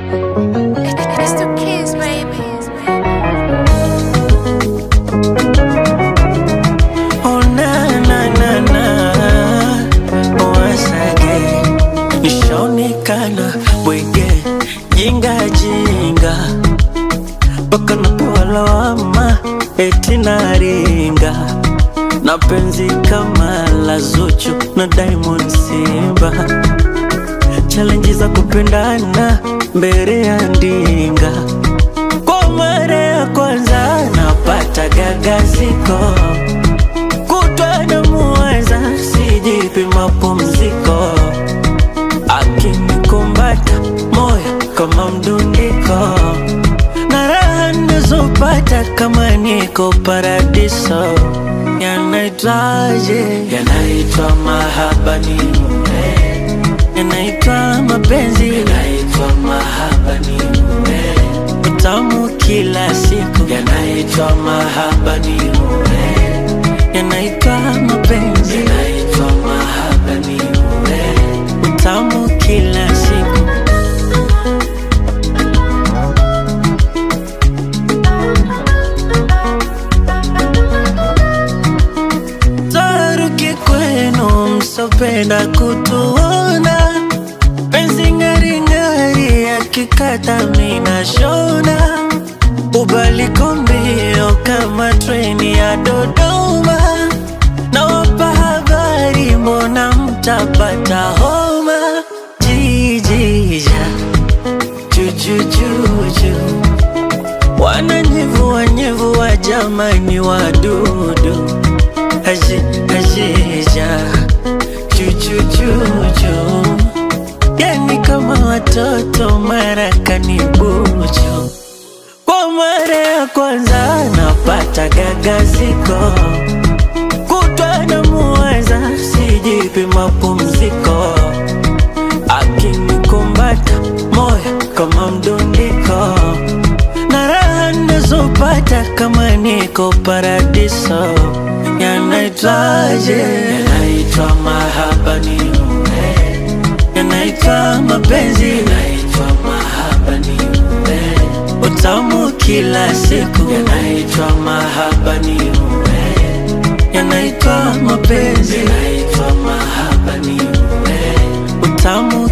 It's the kids, baby. Oh na na na na, once again nishaonekana bwege, jinga jinga, mpaka napewa lawama eti naringa, na penzi kama la Zuchu na Diamond Simba, challenge za kupendana mbele ya ndinga. Kwa mara ya kwanza napata gagaziko, kutwa na muweza sijipi mapumziko, akinikumbata moyo kama mdundiko, na raha nazopata kama niko paradiso. Yanaitwaje? Yanaitwa mahaba ni yanaitwa mapenzi, yanaitwa mahaba ni utamu kila siku, yanaitwa mahaba ni yanaitwa mapenzi, yanaitwa mahaba ni utamu kila siku. Taruki kwenu msopenda kutuona, penzi ngari ngari yakikata mina shona, ubaliko mbio kama treni ya Dodoma, na wapa habari mbona mtapata homa. Jijija jujujuju, wananyevua jamani wadudu, ajija jujujuju, yani kama watoto marakani buju. Kwa mara ya kwanza napata gagaziko, kutwa na muweza sijipi mapumziko, akinikumbata moyo kama mdundiko, na raha nazopata kama niko paradiso. Yanaitwaje? Yanaitwa mahaba ni yanaitwa mapenzi, yanaitwa mahaba ni utamu kila siku, yanaitwa mahaba ni yanaitwa mapenzi, yanaitwa mahaba ni utamu